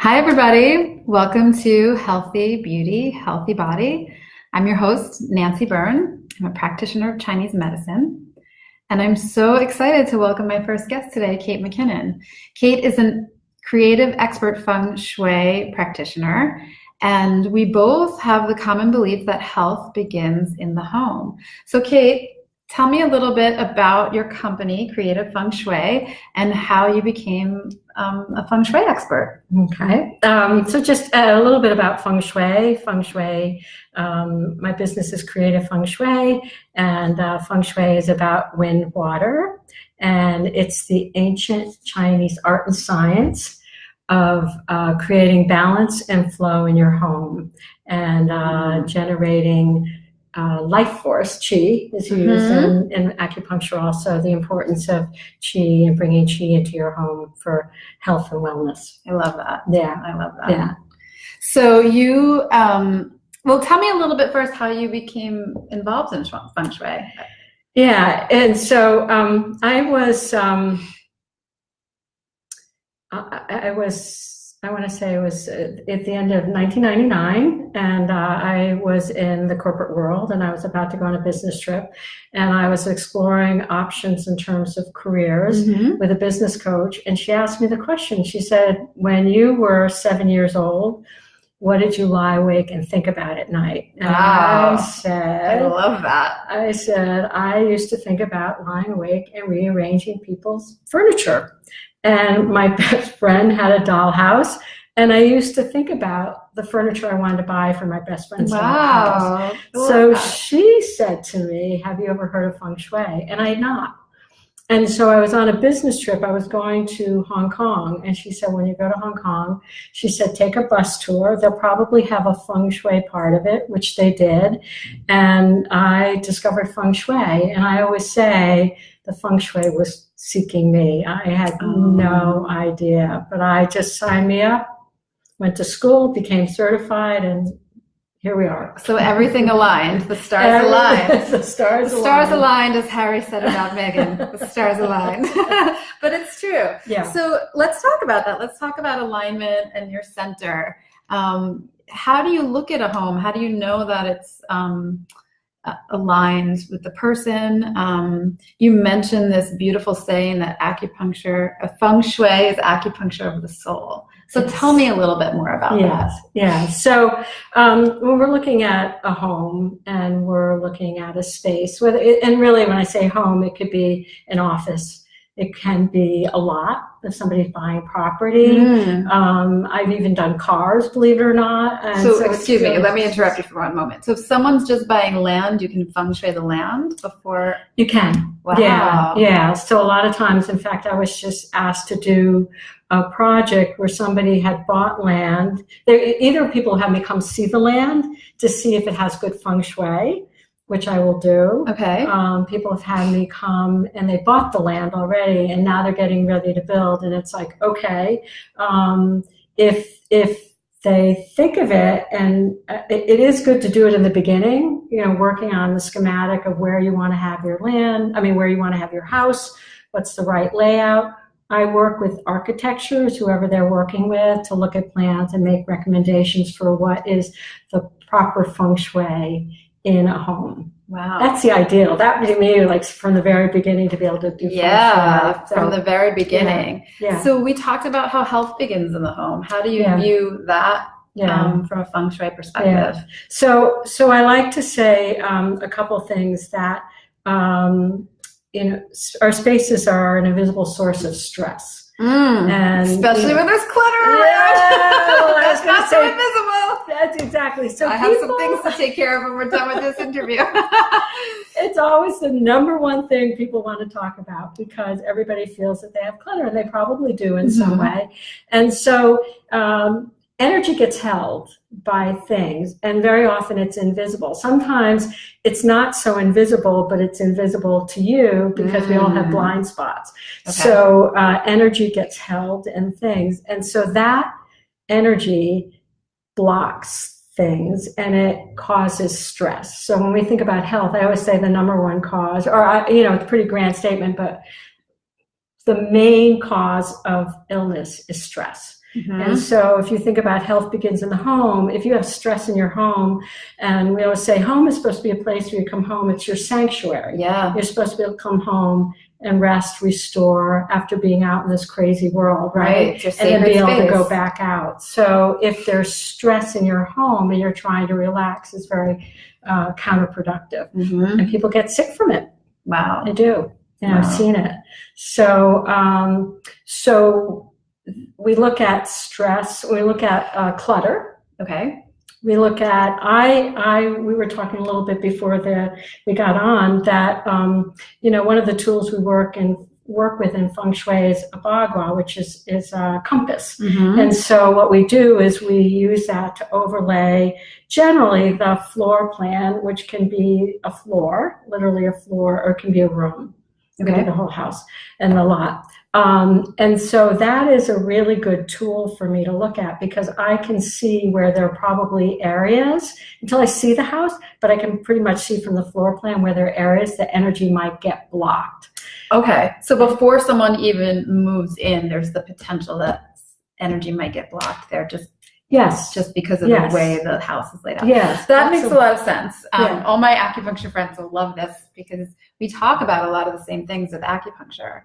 Hi, everybody. Welcome to Healthy Beauty, Healthy Body. I'm your host, Nancy Byrne. I'm a practitioner of Chinese medicine. And I'm so excited to welcome my first guest today, Kate MacKinnon. Kate is a creative expert Feng Shui practitioner. And we both have the common belief that health begins in the home. So, Kate, tell me a little bit about your company, Creative Feng Shui, and how you became a Feng Shui expert. Okay. So just a little bit about Feng Shui. Feng Shui, my business is Creative Feng Shui, and Feng Shui is about wind, water, and it's the ancient Chinese art and science of creating balance and flow in your home and generating life force. Qi is used in acupuncture also, the importance of Qi and bringing Qi into your home for health and wellness. I love that. Yeah. I love that. Yeah. So you, well, tell me a little bit first how you became involved in Feng Shui. Yeah. And so I want to say it was at the end of 1999, and I was in the corporate world, and I was about to go on a business trip, and I was exploring options in terms of careers with a business coach, and she asked me the question. She said, when you were 7 years old, what did you lie awake and think about at night? And Wow. I love that. I said, I used to think about lying awake and rearranging people's furniture. And my best friend had a dollhouse, and I used to think about the furniture I wanted to buy for my best friend's dollhouse. So she said to me, have you ever heard of Feng Shui? And I had not. And so I was on a business trip. I was going to Hong Kong, and she said, when you go to Hong Kong, she said, take a bus tour. They'll probably have a Feng Shui part of it, which they did. And I discovered Feng Shui. And I always say the Feng Shui was seeking me. I had no idea, but I just signed me up, went to school, became certified, and here we are. So everything aligned. The stars aligned. The stars aligned, as Harry said about Meghan. The stars aligned. But it's true. Yeah. So let's talk about that. Let's talk about alignment and your center. How do you look at a home? How do you know that it's aligned with the person? You mentioned this beautiful saying that Feng Shui is acupuncture of the soul. So tell me a little bit more about that. Yeah. So when we're looking at a home and we're looking at a space, and really when I say home, it could be an office. It can be a lot if somebody's buying property. I've even done cars, believe it or not. And so excuse me, let me interrupt you for one moment. So if someone's just buying land, you can Feng Shui the land before? You can. Wow. Yeah. So a lot of times, in fact, I was just asked to do a project where somebody had bought land. Either people have me come see the land to see if it has good Feng Shui, which I will do. Okay. People have had me come and they bought the land already, and now they're getting ready to build. And it's like, okay, if they think of it, and it is good to do it in the beginning, working on the schematic of where you want to have your land, where you want to have your house, what's the right layout. I work with architectures, whoever they're working with, to look at plans and make recommendations for what is the proper Feng Shui in a home. Wow. That's the ideal. That to me, like from the very beginning, to be able to do Feng Shui. From the very beginning. Yeah. So we talked about how health begins in the home. How do you view that from a Feng Shui perspective? Yeah. So I like to say a couple things that our spaces are an invisible source of stress. And especially when there's clutter around. It's not so invisible. That's exactly. So I have some things to take care of when we're done with this interview. It's always the number one thing people want to talk about, because everybody feels that they have clutter, and they probably do in some way. And so energy gets held by things, and very often it's invisible. Sometimes it's not so invisible, but it's invisible to you because we all have blind spots. Okay. So energy gets held in things, and so that energy blocks things and it causes stress. So when we think about health, I always say the number one cause, or it's a pretty grand statement, but the main cause of illness is stress. And so if you think about health begins in the home, if you have stress in your home, and we always say home is supposed to be a place where you come home, it's your sanctuary. Yeah. You're supposed to be able to come home and rest, restore after being out in this crazy world, right? It's your and then be able space to go back out. So if there's stress in your home and you're trying to relax, it's very counterproductive. And people get sick from it. Wow. They do. And I've seen it. So, so we look at stress, we look at clutter. Okay. We look at, we were talking a little bit before we got on that, one of the tools we work with in Feng Shui is a bagua, which is a compass. And so what we do is we use that to overlay generally the floor plan, which can be a floor, literally a floor, or it can be a room. It can be the whole house and the lot. And so that is a really good tool for me to look at because I can see where there are probably areas until I see the house, but I can pretty much see from the floor plan where there are areas that energy might get blocked. Okay. So before someone even moves in, there's the potential that energy might get blocked there just because of the way the house is laid out. Yes. That makes a lot of sense. All my acupuncture friends will love this because we talk about a lot of the same things with acupuncture.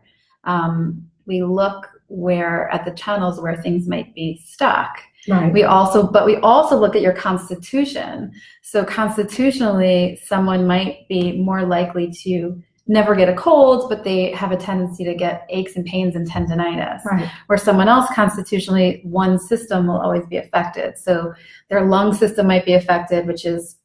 We look at the channels where things might be stuck. Right. We also look at your constitution. So constitutionally, someone might be more likely to never get a cold, but they have a tendency to get aches and pains and tendinitis. Right. Where someone else constitutionally, one system will always be affected. So their lung system might be affected, which is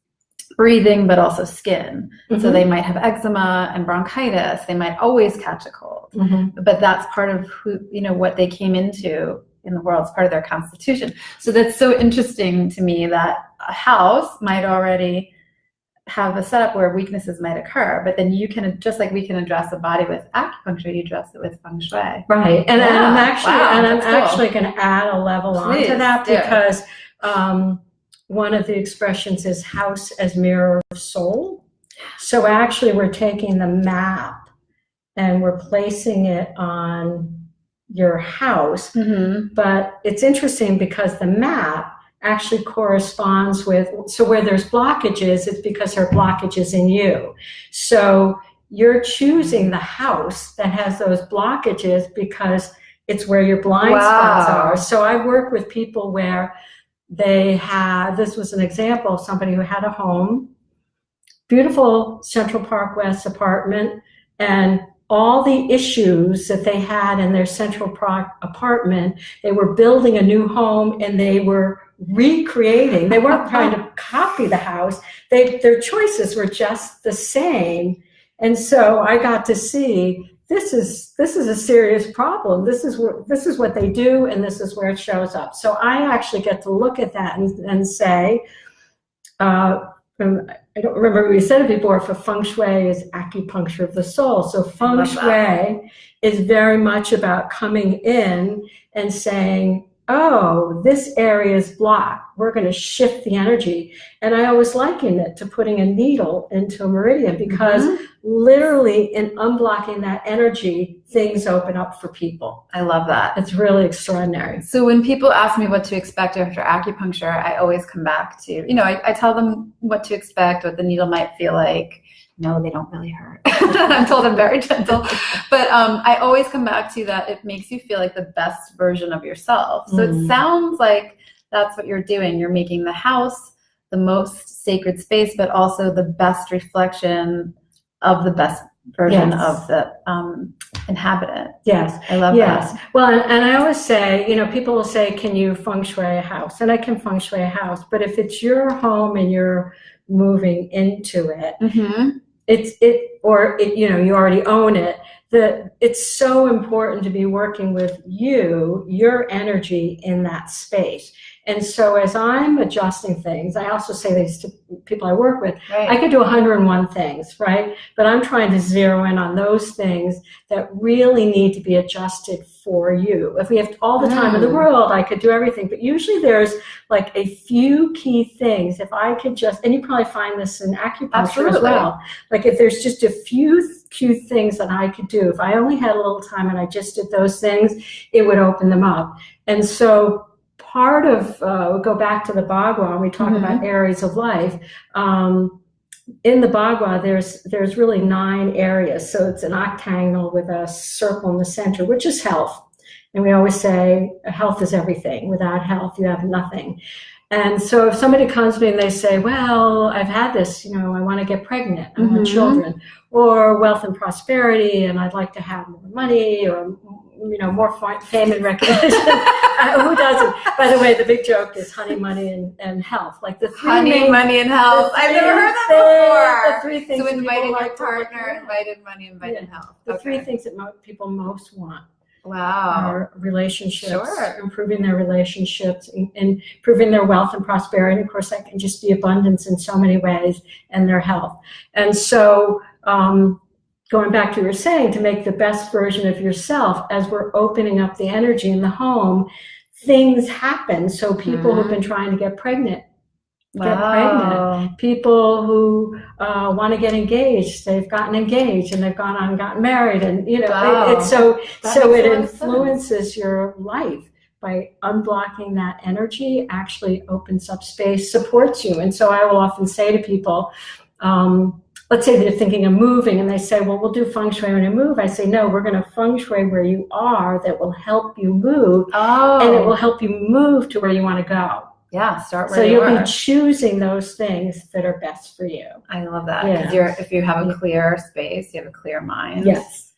breathing, but also skin. So they might have eczema and bronchitis. They might always catch a cold, but that's part of what they came into in the world. It's part of their constitution. So that's so interesting to me that a house might already have a setup where weaknesses might occur, but then you can, just like we can address the body with acupuncture, you address it with Feng Shui. Right. And I'm actually going to add a level onto that because one of the expressions is house as mirror of soul. So actually we're taking the map and we're placing it on your house. But it's interesting because the map actually corresponds with, so where there's blockages, it's because there are blockages in you. So you're choosing the house that has those blockages because it's where your blind spots are. So I work with people where this was an example of somebody who had a home, beautiful Central Park West apartment, and all the issues that they had in their Central Park apartment, they were building a new home and they were recreating. They weren't trying to copy the house. Their choices were just the same. And so I got to see this is a serious problem. This is what they do, and this is where it shows up. So I actually get to look at that and say, I don't remember we said it before, for Feng Shui is acupuncture of the soul. So Feng Shui is very much about coming in and saying, oh, this area is blocked. We're going to shift the energy. And I always liken it to putting a needle into a meridian because literally in unblocking that energy, things open up for people. I love that. It's really extraordinary. So when people ask me what to expect after acupuncture, I always come back to, I tell them what to expect, what the needle might feel like. No, they don't really hurt. I'm told I'm very gentle. But I always come back to that it makes you feel like the best version of yourself. So it sounds like that's what you're doing. You're making the house the most sacred space, but also the best reflection of the best version of the inhabitant. Yes. I love that. Well, and I always say, people will say, can you Feng Shui a house? And I can Feng Shui a house. But if it's your home and you're moving into it, you already own it, it's so important to be working with your energy in that space. And so as I'm adjusting things, I also say this to people I work with, I could do 101 things, right? But I'm trying to zero in on those things that really need to be adjusted for you. If we have all the time in the world, I could do everything. But usually there's like a few key things. If I could just, and you probably find this in acupuncture as well, like if there's just a few things that I could do, if I only had a little time and I just did those things, it would open them up. And so part of, we'll go back to the Bagua, and we talk about areas of life. In the Bagua, there's really 9 areas. So it's an octangle with a circle in the center, which is health. And we always say health is everything. Without health, you have nothing. And so if somebody comes to me and they say, well, I've had this, I want to get pregnant, I want children, or wealth and prosperity, and I'd like to have more money, or more fame and recognition. Who doesn't? By the way, the big joke is honey, money, and health. Like the 3 honey, money, and health. I've never heard that before. The 3 things. So invited your partner, invited money, invited health. The 3 things that people most want. Wow. Are relationships, improving their relationships, and improving their wealth and prosperity. And of course, that can just be abundance in so many ways, and their health. And so, going back to what you're saying, to make the best version of yourself, as we're opening up the energy in the home, things happen. So people who've been trying to get pregnant, get pregnant. People who want to get engaged, they've gotten engaged, and they've gone on and gotten married. And, it's so it influences your life. By unblocking that energy, actually opens up space, supports you. And so I will often say to people, let's say they're thinking of moving, and they say, well, we'll do feng shui when you move. I say, no, we're going to feng shui where you are that will help you move, and it will help you move to where you want to go. Yeah, start where you are. So you'll be choosing those things that are best for you. I love that. Because if you have a clear space, you have a clear mind. Yes,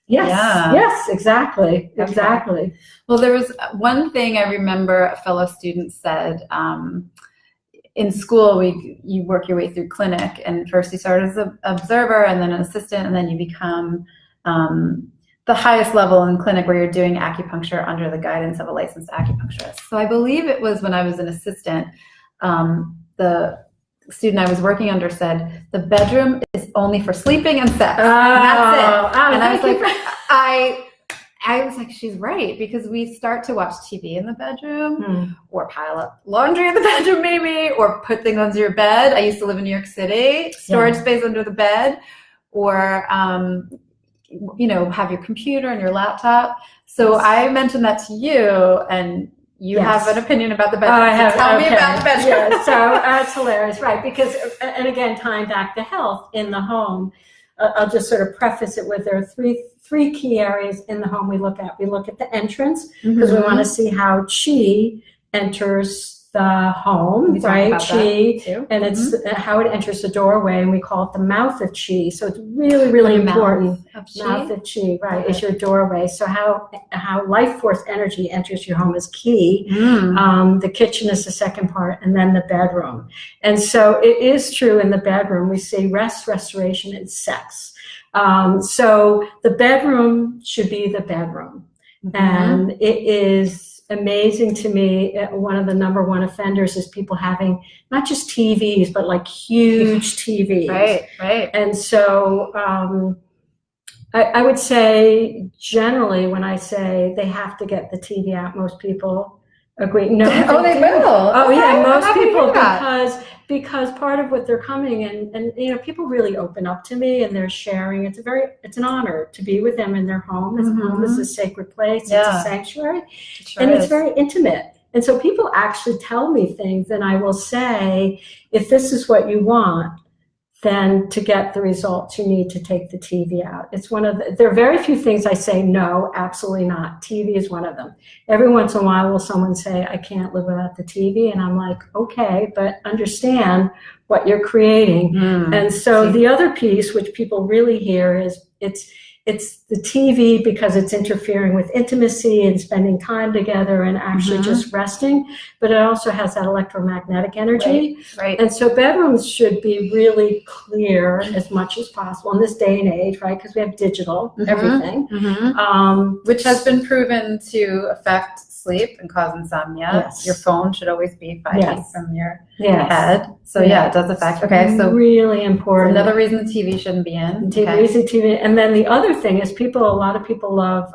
exactly. Okay. Exactly. Well, there was one thing I remember a fellow student said, in school, you work your way through clinic, and first you start as an observer, and then an assistant, and then you become the highest level in clinic, where you're doing acupuncture under the guidance of a licensed acupuncturist. So I believe it was when I was an assistant, the student I was working under said, the bedroom is only for sleeping and sex. And that's it. And I was like, I was like, she's right, because we start to watch TV in the bedroom, or pile up laundry in the bedroom maybe, or put things under your bed. I used to live in New York City, storage space under the bed, or, have your computer and your laptop. So I mentioned that to you, and you have an opinion about the bedroom. Tell me about the bedroom. Yeah, so that's hilarious, right? Because, and again, tying back to health in the home, I'll just sort of preface it with there are three key areas in the home we look at. We look at the entrance, because we want to see how qi enters the home, right? Qi, and it's how it enters the doorway, and we call it the mouth of qi. So it's really, really important. Mouth of qi, right, is your doorway. So how life force energy enters your home is key. The kitchen is the second part, and then the bedroom. And so it is true in the bedroom, we see rest, restoration, and sex. So the bedroom should be the bedroom. And it is amazing to me. One of the number one offenders is people having not just TVs, but like huge TVs. Right. And so I would say generally when I say they have to get the TV out, most people agree. No, they will. Oh yeah, most people, because part of what they're coming and people really open up to me, and they're sharing. It's an honor to be with them in their home. Home is a sacred place. It's a sanctuary, and it's very intimate. And so people actually tell me things, and I will say, if this is what you want, then to get the results, you need to take the TV out. It's there are very few things I say, no, absolutely not. TV is one of them. Every once in a while will someone say, I can't live without the TV. And I'm like, okay, but understand what you're creating. And so the other piece, which people really hear, is it's the TV because it's interfering with intimacy and spending time together and actually just resting, but it also has that electromagnetic energy. Right. And so bedrooms should be really clear as much as possible in this day and age, right? Because we have digital everything, which has been proven to affect sleep and cause insomnia. Your phone should always be 5 feet from your head. So it does affect. Okay, so really important. Another reason the TV shouldn't be in. TV, and then the other thing is a lot of people love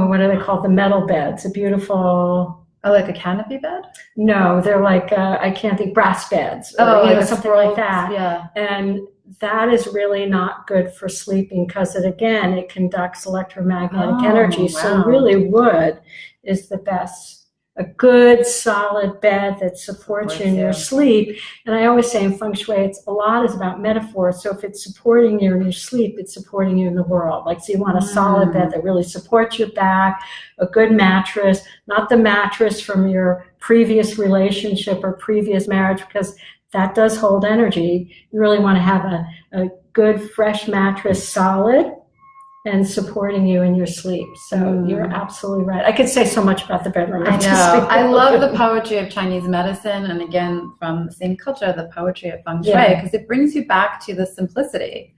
what are they called? The metal beds, a beautiful. Oh, like a canopy bed? No, they're like, I can't think, brass beds, or like something like that. Yeah. And that is really not good for sleeping because it conducts electromagnetic energy. Wow. So really wood is the best. A good solid bed that supports you in your sleep. And I always say in Feng Shui, a lot is about metaphors. So if it's supporting you in your sleep, it's supporting you in the world. Like, so you want a solid bed that really supports your back, a good mattress, not the mattress from your previous relationship or previous marriage, because that does hold energy. You really want to have a good, fresh mattress, solid, and supporting you in your sleep. So you're absolutely right. I could say so much about the bedroom. I know. I love the poetry of Chinese medicine, and again, from the same culture, the poetry of Feng Shui, because it brings you back to the simplicity.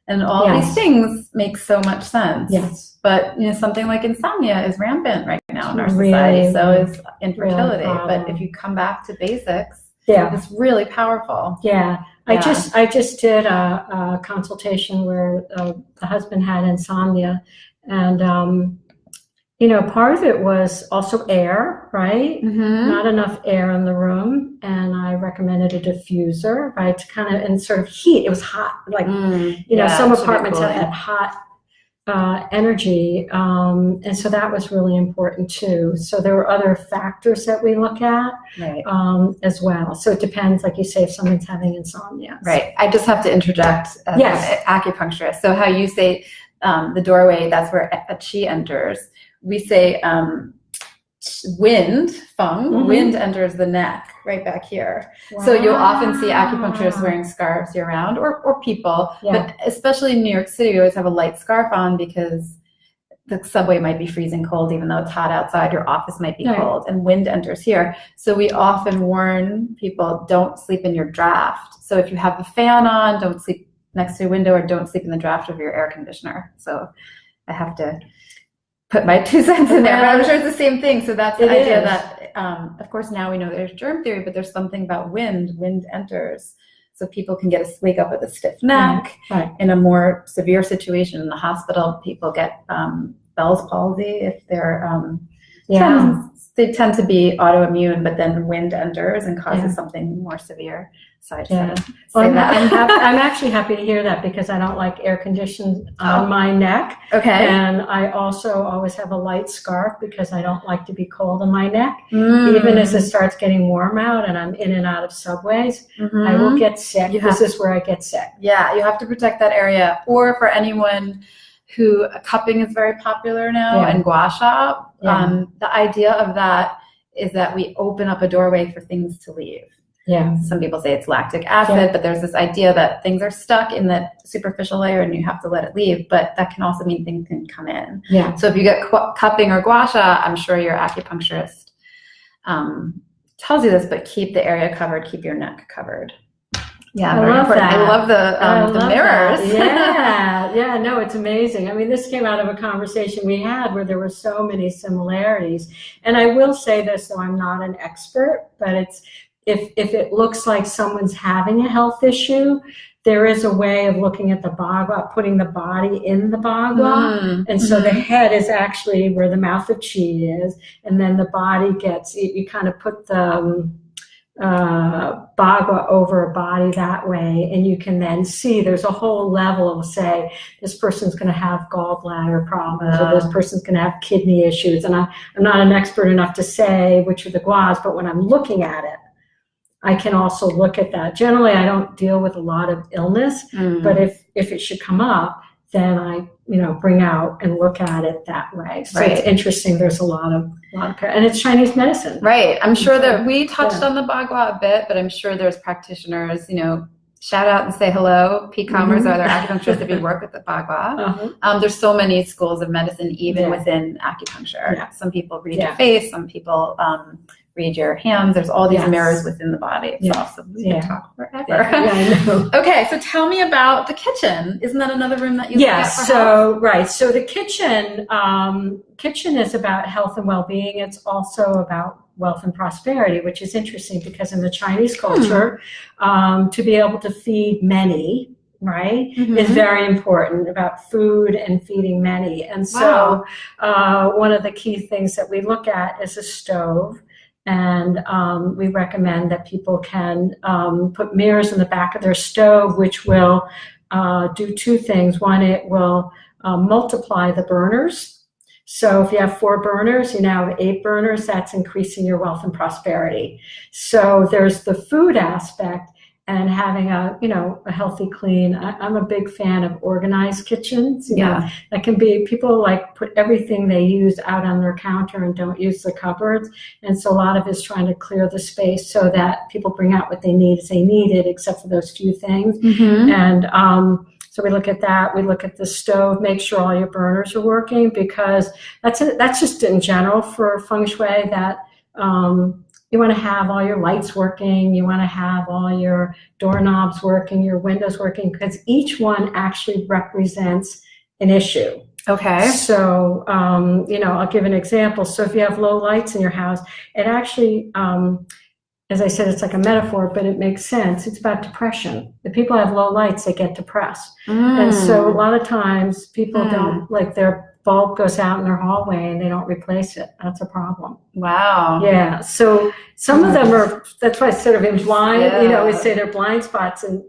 And all these things make so much sense. Yes. But something like insomnia is rampant right now in our society. So is infertility. But if you come back to basics, it's really powerful. Yeah. I just did a consultation where the husband had insomnia, and part of it was also air, right? Not enough air in the room, and I recommended a diffuser, right, to kind of and sort of heat. It was hot, like some apartments have that hot energy, and so that was really important too. So there were other factors that we look at as well. So it depends, like you say, if someone's having insomnia. Right. I just have to interject as an acupuncturist. So how you say the doorway, that's where a qi enters. We say wind, Feng, wind enters the neck right back here. Wow. So you'll often see acupuncturists wearing scarves year round, or people, but especially in New York City, we always have a light scarf on because the subway might be freezing cold, even though it's hot outside, your office might be cold, and wind enters here. So we often warn people, don't sleep in your draft. So if you have the fan on, don't sleep next to a window, or don't sleep in the draft of your air conditioner. So I have to put my 2 cents in there, but I'm sure it's the same thing. So that's the idea that, of course, now we know there's germ theory, but there's something about wind enters. So people can wake up with a stiff neck. In a more severe situation in the hospital, people get Bell's palsy if they're, they tend to be autoimmune, but then wind enters and causes something more severe. So I just I'm actually happy to hear that, because I don't like air conditioned on my neck. Okay. And I also always have a light scarf because I don't like to be cold in my neck. Even as it starts getting warm out and I'm in and out of subways, I will get sick. This is where I get sick. Yeah, you have to protect that area. Or for anyone who cupping is very popular now, and gua sha, the idea of that is that we open up a doorway for things to leave. Yeah. Some people say it's lactic acid, but there's this idea that things are stuck in the superficial layer and you have to let it leave, but that can also mean things can come in. Yeah. So if you get cupping or gua sha, I'm sure your acupuncturist tells you this, but keep the area covered, keep your neck covered. Yeah, I love that. I love the mirrors. Yeah, no, it's amazing. I mean, this came out of a conversation we had where there were so many similarities. And I will say this, though I'm not an expert, but it's if it looks like someone's having a health issue, there is a way of looking at the bagua, putting the body in the bagua. And so the head is actually where the mouth of qi is, and then the body gets, you kind of put the bagua over a body that way, and you can then see there's a whole level of, say, this person's going to have gallbladder problems, or this person's going to have kidney issues. And I'm not an expert enough to say which are the guas, but when I'm looking at it, I can also look at that. Generally, I don't deal with a lot of illness, but if it should come up, then I bring out and look at it that way. So it's interesting. There's a lot of and it's Chinese medicine. Right. I'm sure that we touched on the bagua a bit, but I'm sure there's practitioners, shout out and say hello. P-comers are there acupuncturists if you work with the bagua. There's so many schools of medicine, even within acupuncture. Yeah. Some people read your face, some people read your hands. There's all these mirrors within the body. It's awesome. We can talk forever. I know. Okay, so tell me about the kitchen. Isn't that another room that you look at for health? So the kitchen is about health and well-being. It's also about wealth and prosperity, which is interesting because in the Chinese culture, to be able to feed many right, is very important, about food and feeding many. And so one of the key things that we look at is a stove. And we recommend that people can put mirrors in the back of their stove, which will do two things. One, it will multiply the burners. So if you have 4 burners, you now have 8 burners. That's increasing your wealth and prosperity. So there's the food aspect, and having a healthy, clean. I'm a big fan of organized kitchens. You know, that can be, people like put everything they use out on their counter and don't use the cupboards. And so a lot of it is trying to clear the space so that people bring out what they need as they need it, except for those few things. And so we look at that. We look at the stove, make sure all your burners are working, because that's just in general for Feng Shui, that you want to have all your lights working. You want to have all your doorknobs working, your windows working, because each one actually represents an issue. Okay. So, I'll give an example. So if you have low lights in your house, it actually, as I said, it's like a metaphor, but it makes sense. It's about depression. If people have low lights, they get depressed. And so a lot of times people don't, like, their bulb goes out in their hallway and they don't replace it. That's a problem. Wow. Yeah. So some of them are, that's why I sort of in blind, we say they're blind spots and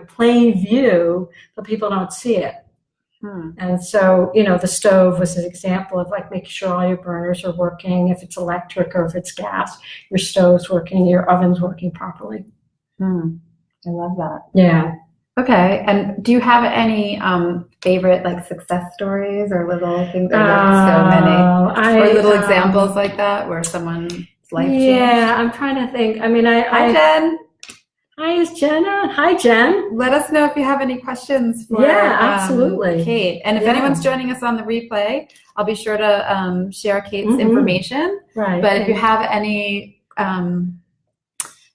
plain view, but people don't see it. And so, the stove was an example of like making sure all your burners are working. If it's electric or if it's gas, your stove's working, your oven's working properly. I love that. Yeah. Okay. And do you have any favorite like success stories or little things? So many. Or little examples like that where someone's life changed? Yeah, I'm trying to think. I mean, Hi, Jen. Hi, Jenna. Hi, Jen. Let us know if you have any questions for absolutely. Kate. And if anyone's joining us on the replay, I'll be sure to share Kate's information. Right. But if you have any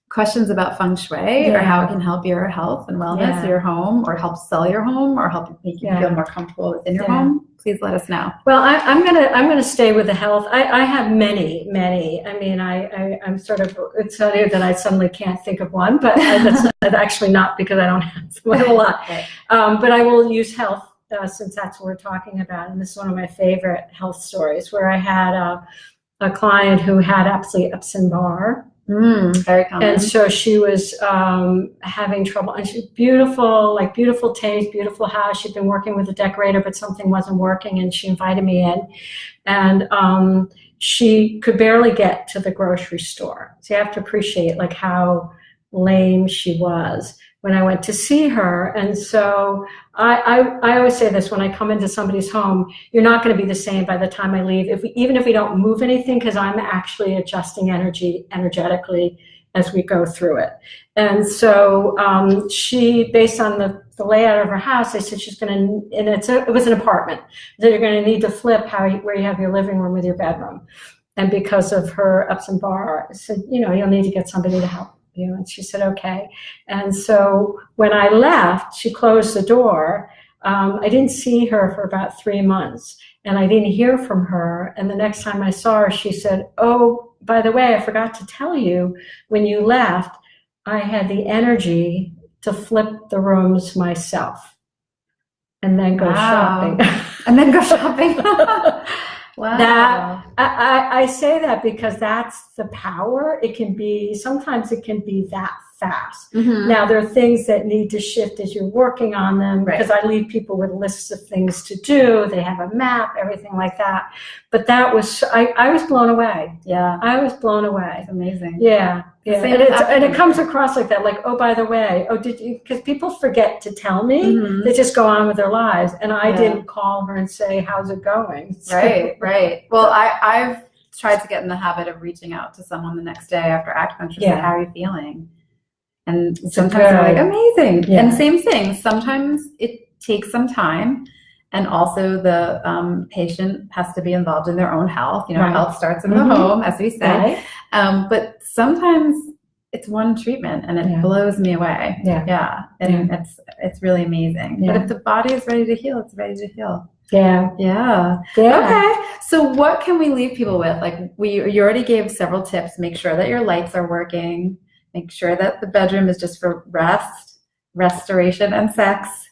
questions about Feng Shui or how it can help your health and wellness, your home, or help sell your home, or help make you feel more comfortable within your home, please let us know. Well, I'm gonna stay with the health. I have many. I mean, I'm sort of, it's funny that I suddenly can't think of one, but that's actually not because I don't have a lot. But I will use health since that's what we're talking about, and this is one of my favorite health stories, where I had a client who had absolutely Epstein-Barr. Very common. And so she was having trouble, and she's beautiful taste, beautiful house. She'd been working with a decorator, but something wasn't working, and she invited me in, and she could barely get to the grocery store. So you have to appreciate like how lame she was when I went to see her. And so I always say this, when I come into somebody's home, you're not going to be the same by the time I leave, even if we don't move anything, because I'm actually adjusting energetically as we go through it. And so she, based on the layout of her house, I said she's going to, and it was an apartment, that you're going to need to flip where you have your living room with your bedroom. And because of her Epstein-Barr, I said, you'll need to get somebody to help. And she said, okay. And so when I left, she closed the door. I didn't see her for about 3 months, and I didn't hear from her. And the next time I saw her, she said, oh, by the way, I forgot to tell you, when you left, I had the energy to flip the rooms myself and then go shopping. And then go shopping. Wow. That I say that because that's the power. Sometimes it can be that fast. Now there are things that need to shift as you're working on them, because I leave people with lists of things to do. They have a map, everything like that. But that was, I was blown away. Yeah. I was blown away. It's amazing. Yeah. And it comes across like that, like, oh, by the way, did you, because people forget to tell me, they just go on with their lives. And I didn't call her and say, how's it going? Right. Well, I've tried to get in the habit of reaching out to someone the next day after acupuncture, say, how are you feeling? And sometimes they're like, amazing. Yeah. And same thing. Sometimes it takes some time. And also the patient has to be involved in their own health. Health starts in the home, as we say. But sometimes it's one treatment and it blows me away. And it's really amazing. But if the body is ready to heal, it's ready to heal. Yeah. Okay. So what can we leave people with? Like you already gave several tips. Make sure that your lights are working. Make sure that the bedroom is just for rest restoration and sex.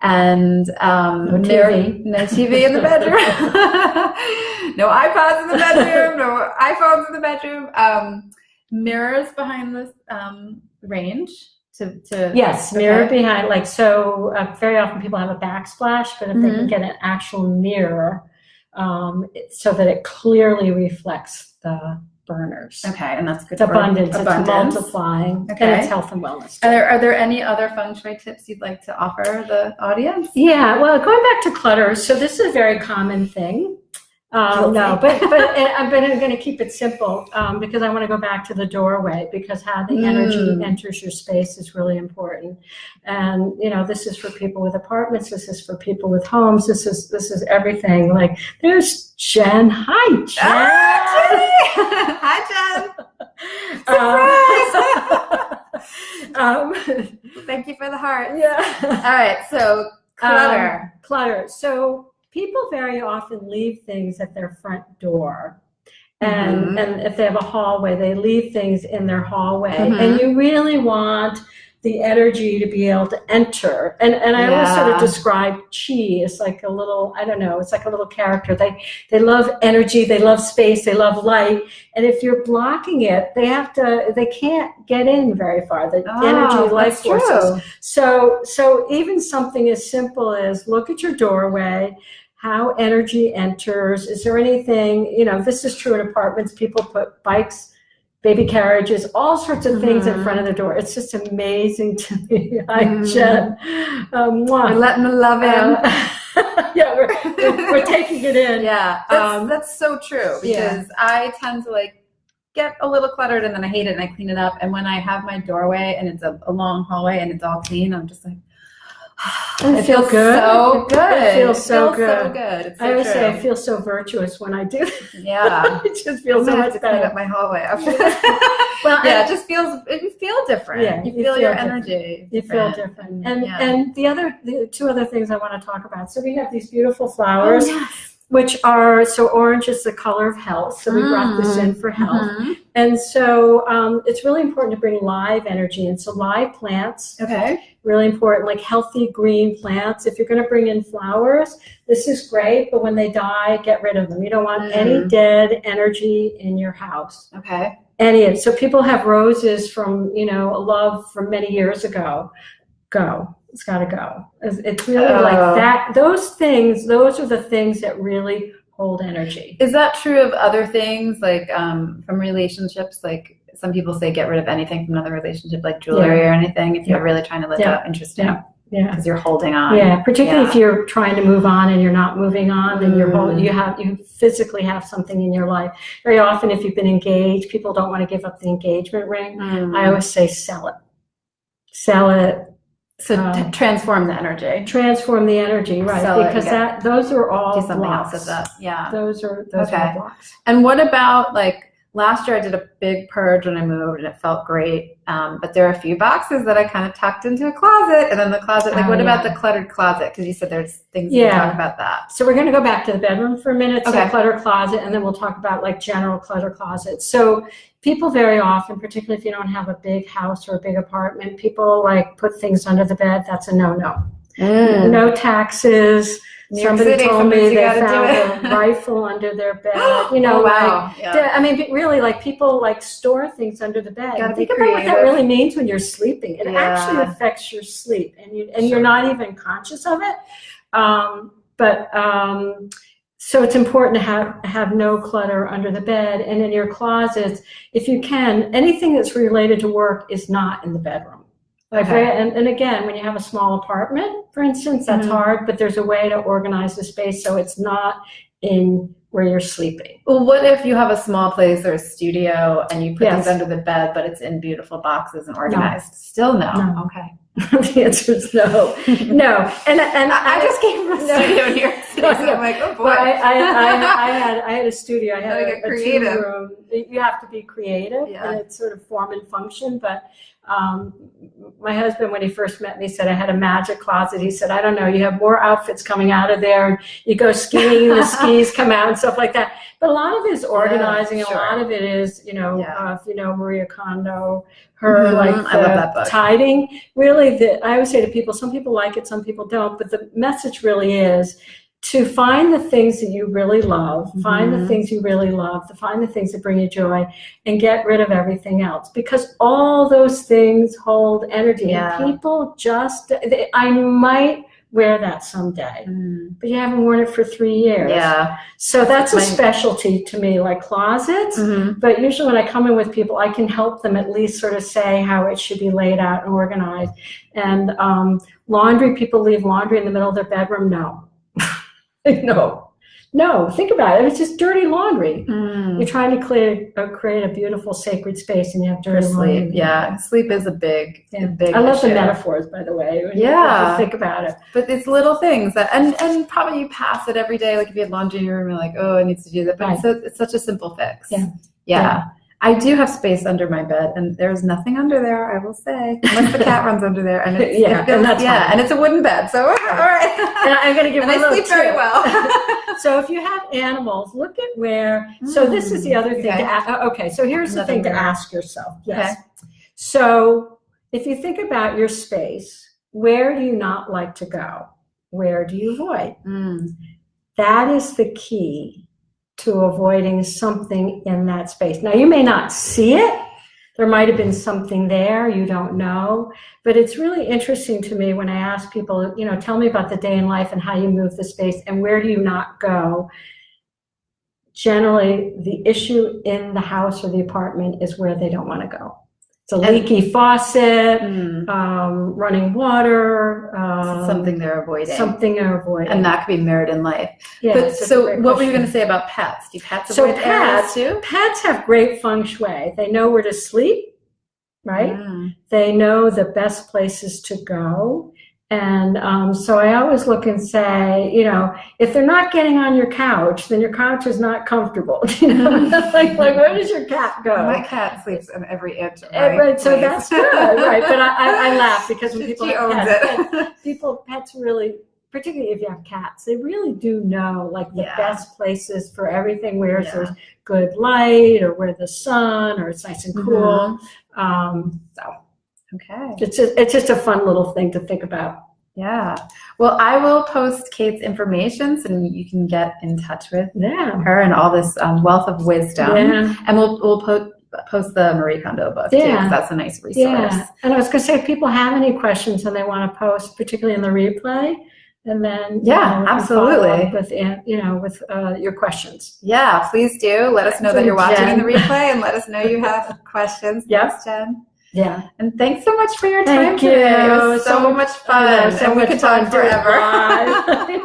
And No TV. No TV in the bedroom. No iPods in the bedroom. No iPhones in the bedroom. Mirrors behind the range. Yes, mirror behind. Like so, very often people have a backsplash, but if they can get an actual mirror, so that it clearly reflects the burners. Okay, and that's good it's for abundance. It's abundance. Multiplying, Okay. and it's health and wellness. Are there any other feng shui tips you'd like to offer the audience? Yeah, well, going back to clutter, so this is a very common thing. No, but I'm going to keep it simple because I want to go back to the doorway, because how the energy enters your space is really important. And this is for people with apartments. This is for people with homes. This is everything. Like there's Jen. Hi, Jen. Hi, Jen. Surprise! Thank you for the heart. Yeah. All right. So clutter. Clutter. So people very often leave things at their front door. And if they have a hallway, they leave things in their hallway. And you really want the energy to be able to enter. And I always sort of describe Chi as like a little, I don't know, it's like a little character. They love energy, they love space, they love light. And if you're blocking it, they can't get in very far. The energy, life forces. So even something as simple as look at your doorway, how energy enters. Is there anything, this is true in apartments, people put bikes, baby carriages, all sorts of things in front of the door. It's just amazing to me. Hi, Jen. We're letting the love in. Yeah, we're taking it in. Yeah, that's so true, because I tend to get a little cluttered and then I hate it and I clean it up. And when I have my doorway and it's a long hallway and it's all clean, I'm just like, it feels good. So good. It feels so good. So good. It's so I always true. say I feel so virtuous when I do. Yeah, It just feels so much to better. clean up my hallway after that. Well, yeah, it just feels. You feel different. Yeah, you feel your different. energy. You feel different. And yeah. the two other things I want to talk about. So we have these beautiful flowers. Oh, yes. Which are, so orange is the color of health, so we brought this in for health. And so it's really important to bring live energy in. So live plants, really important, like healthy green plants. If you're going to bring in flowers, this is great, but when they die, get rid of them. You don't want any dead energy in your house. So people have roses from, a love from many years ago. Go. It's got to go. It's really like that. Those are the things that really hold energy. Is that true of other things, like from relationships? Like some people say get rid of anything from another relationship, like jewelry or anything, if you're really trying to live up. Interesting. Yeah. Because you're holding on. Yeah, particularly if you're trying to move on and you're not moving on, then you physically have something in your life. Very often if you've been engaged, people don't want to give up the engagement ring. I always say sell it. Sell it. So transform the energy. Transform the energy, right? Sell because those are all do something blocks. else with that. Yeah. Those are blocks. And what about last year I did a big purge when I moved and it felt great. But there are a few boxes that I kind of tucked into a closet, and then the closet, what about the cluttered closet? Because you said there's things you can talk about that. So we're going to go back to the bedroom for a minute. So clutter closet, and then we'll talk about general clutter closet. So people very often, particularly if you don't have a big house or a big apartment, people put things under the bed. That's a no-no. No taxes. Somebody told me they found a rifle under their bed. Wow. I mean, really, people store things under the bed. Gotta think be about what creative. that really means when you're sleeping. It actually affects your sleep, and you're not even conscious of it. So it's important to have no clutter under the bed, and in your closets, if you can, anything that's related to work is not in the bedroom. And again, when you have a small apartment, for instance, that's hard, but there's a way to organize the space so it's not in where you're sleeping. Well, what if you have a small place or a studio and you put things under the bed, but it's in beautiful boxes and organized? Still no. Okay. The answer is no. No. And I just came from a studio in New York I'm like, oh boy. Well, I had a studio. I had Like a creative. 2-room. You have to be creative, Yeah. and it's sort of form and function. But my husband, when he first met me, said I had a magic closet. He said, I don't know, you have more outfits coming out of there. And you go skiing, the skis come out and stuff like that. But a lot of it is organizing. Sure. A lot of it is, if you know Maria Kondo, her I love that book. tiding. Really, I always say to people, some people like it, some people don't. But the message really is to find the things that you really love, find the things you really love, to find the things that bring you joy, and get rid of everything else. Because all those things hold energy. Yeah. And people just, I might wear that someday, but you haven't worn it for 3 years. Yeah. So that's a specialty to me, like closets. But usually when I come in with people, I can help them at least sort of say how it should be laid out and organized. And laundry, people leave laundry in the middle of their bedroom. No, think about it. It's just dirty laundry. You're trying to create a beautiful sacred space, and you have dirty laundry. Yeah, sleep is a big I love issue. the metaphors, by the way. When you think about it. But it's little things that, and probably you pass it every day. Like if you had laundry in your room, you're like, oh, it needs to do that. But it's such a simple fix. Yeah. I do have space under my bed, and there's nothing under there, I will say, unless the cat runs under there, and it's and it's a wooden bed, so all right. And I'm going to give and I sleep very well. So if you have animals, look at where. So this is the other thing to ask. Okay, so here's the thing to ask yourself. Yes. Okay. So if you think about your space, where do you not like to go? Where do you avoid? That is the key to avoiding something in that space. Now, you may not see it. There might have been something there, you don't know. But it's really interesting to me when I ask people, tell me about the day in life and how you move the space and where do you not go. Generally, the issue in the house or the apartment is where they don't want to go. It's a leaky faucet, running water. Something they're avoiding. And that could be mirrored in life. Yeah, but so what were you going to say about pets? Do pets avoid areas too? Pets have great feng shui. They know where to sleep, right? They know the best places to go. And so I always look and say, if they're not getting on your couch, then your couch is not comfortable. like where does your cat go? My cat sleeps in every inch of right, so that's good, right? But I laugh because when people have pets really, particularly if you have cats, they really do know like the best places for everything, where there's good light or where the sun or it's nice and cool. Okay. It's just a fun little thing to think about. Yeah. Well, I will post Kate's information so you can get in touch with her and all this wealth of wisdom. Yeah. And we'll post the Marie Kondo book too, because that's a nice resource. Yeah. And I was going to say, if people have any questions and they want to post, particularly in the replay, and then absolutely with with your questions. Yeah, please do. Let us know that you're watching in the replay, and let us know you have questions. Yes, Jen. Yeah. And thanks so much for your time. Thank you. Today. It was so much fun. So we could talk forever. I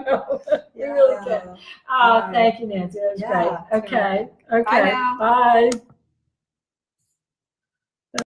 know. You really can. Oh, thank you, Nancy. That was great. Okay. Bye now. Bye.